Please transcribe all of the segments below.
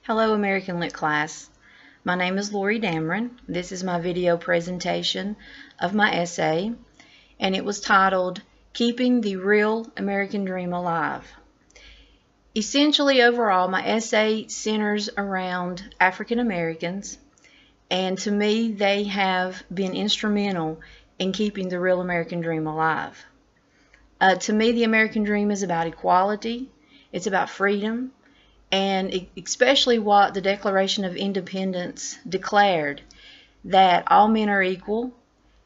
Hello American Lit class. My name is Lori Dameron. This is my video presentation of my essay, and it was titled Keeping the Real American Dream Alive. Essentially, overall, my essay centers around African Americans, and to me, they have been instrumental in keeping the real American dream alive. To me, the American dream is about equality, it's about freedom, and especially what the Declaration of Independence declared, that all men are equal,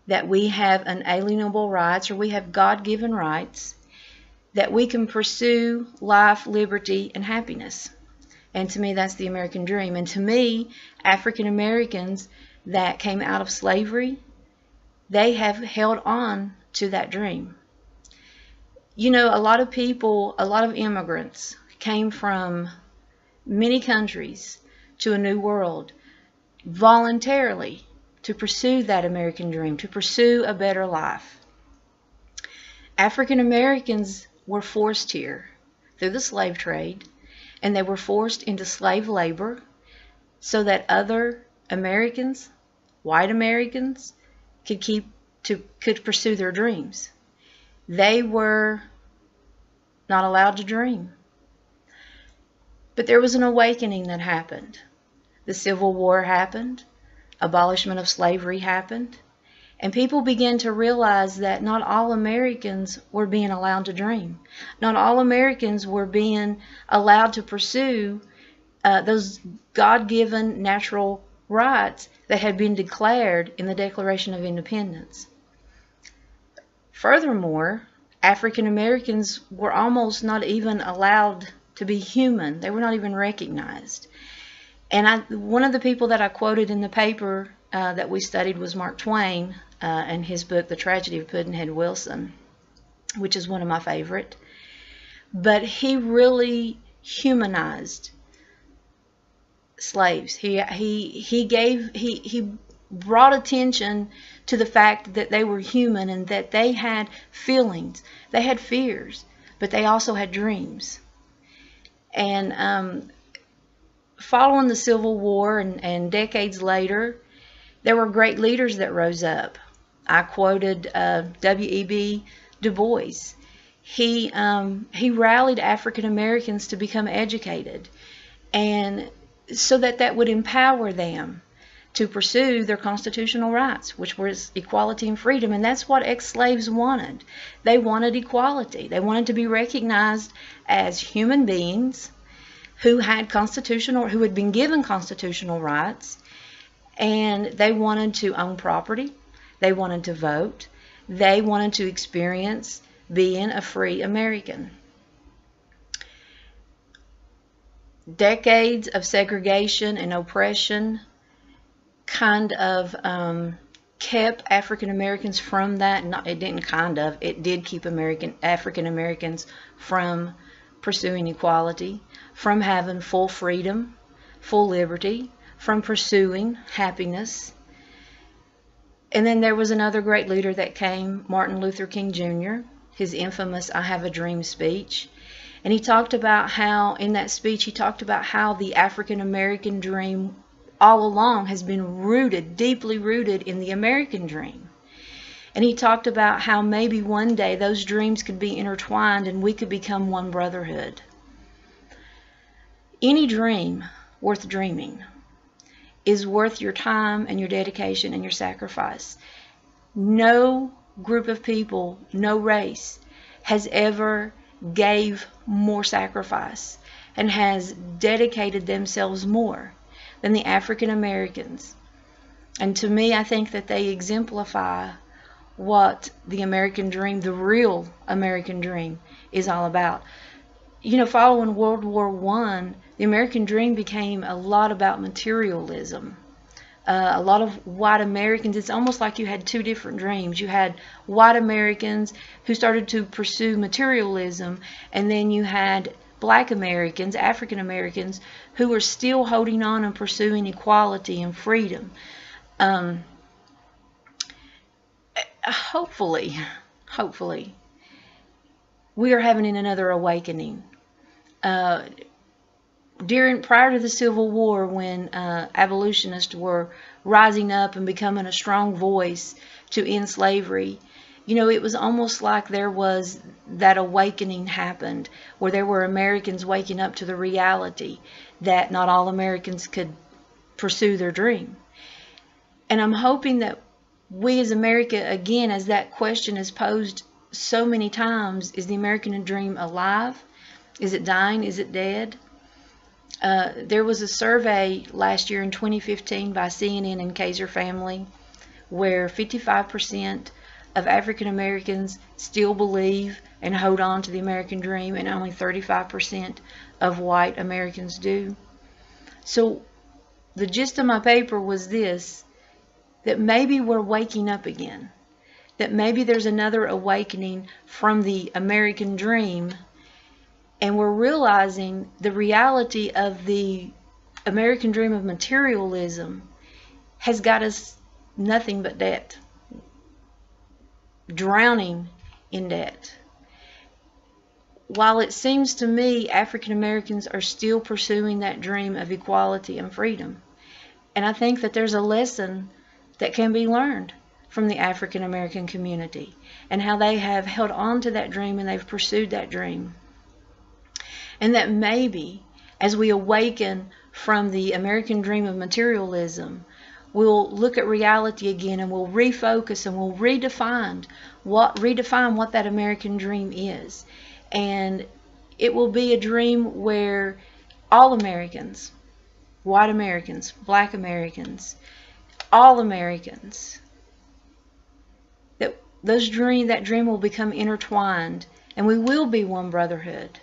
that we have unalienable rights, or we have God-given rights, that we can pursue life, liberty, and happiness. And to me, that's the American dream. And to me, African Americans that came out of slavery, they have held on to that dream. You know, a lot of people, a lot of immigrants came from many countries to a new world voluntarily to pursue that American dream, to pursue a better life. African Americans were forced here through the slave trade, and they were forced into slave labor so that other Americans, white Americans, could pursue their dreams. They were not allowed to dream. But there was an awakening that happened. The Civil War happened, abolishment of slavery happened, and people began to realize that not all Americans were being allowed to dream. Not all Americans were being allowed to pursue those God-given natural rights that had been declared in the Declaration of Independence. Furthermore, African Americans were almost not even allowed to be human. They were not even recognized. And one of the people that I quoted in the paper that we studied was Mark Twain and his book, The Tragedy of Pudd'nhead Wilson, which is one of my favorite. But he really humanized slaves. He brought attention to the fact that they were human and that they had feelings, they had fears, but they also had dreams. And following the Civil War and decades later, there were great leaders that rose up. I quoted W.E.B. Du Bois. He rallied African Americans to become educated, and so that would empower them to pursue their constitutional rights, which was equality and freedom. And that's what ex-slaves wanted. They wanted equality. They wanted to be recognized as human beings who had been given constitutional rights, and they wanted to own property. They wanted to vote. They wanted to experience being a free American. Decades of segregation and oppression kind of kept African Americans from that. It did keep African Americans from pursuing equality, from having full freedom, full liberty, from pursuing happiness. And then there was another great leader that came, Martin Luther King Jr., his infamous I Have a Dream speech. And he talked about how, in that speech, he talked about how the African American dream all along has been rooted, deeply rooted in the American dream. And he talked about how maybe one day those dreams could be intertwined and we could become one brotherhood. Any dream worth dreaming is worth your time and your dedication and your sacrifice. No group of people, no race, has ever gave more sacrifice and has dedicated themselves more than the African Americans. And to me, I think that they exemplify what the American dream, the real American dream, is all about. You know, following World War I, the American dream became a lot about materialism. A lot of white Americans, it's almost like you had two different dreams. You had white Americans who started to pursue materialism, and then you had black Americans, African Americans, who were still holding on and pursuing equality and freedom. Hopefully, we are having another awakening. prior to the Civil War, when abolitionists were rising up and becoming a strong voice to end slavery, you know, it was almost like there was that awakening happened, where there were Americans waking up to the reality that not all Americans could pursue their dream. And I'm hoping that we as America, again, as that question is posed so many times, is the American dream alive? Is it dying? Is it dead? There was a survey last year in 2015 by CNN and Kaiser Family where 55% of African Americans still believe and hold on to the American dream, and only 35% of white Americans do. So the gist of my paper was this, that maybe we're waking up again, that maybe there's another awakening from the American dream, and we're realizing the reality of the American dream of materialism has got us nothing but debt, drowning in debt. While it seems to me African Americans are still pursuing that dream of equality and freedom, and I think that there's a lesson that can be learned from the African American community and how they have held on to that dream and they've pursued that dream. And that maybe as we awaken from the American dream of materialism, we'll look at reality again, and we'll refocus and we'll redefine what that American dream is. And it will be a dream where all Americans, white Americans, black Americans, all Americans, that dream will become intertwined, and we will be one brotherhood.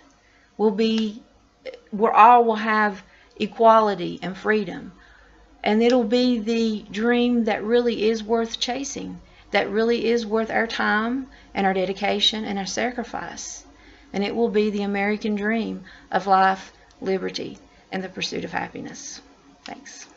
We're all will have equality and freedom, and it'll be the dream that really is worth chasing, that really is worth our time and our dedication and our sacrifice. And it will be the American dream of life, liberty, and the pursuit of happiness. Thanks.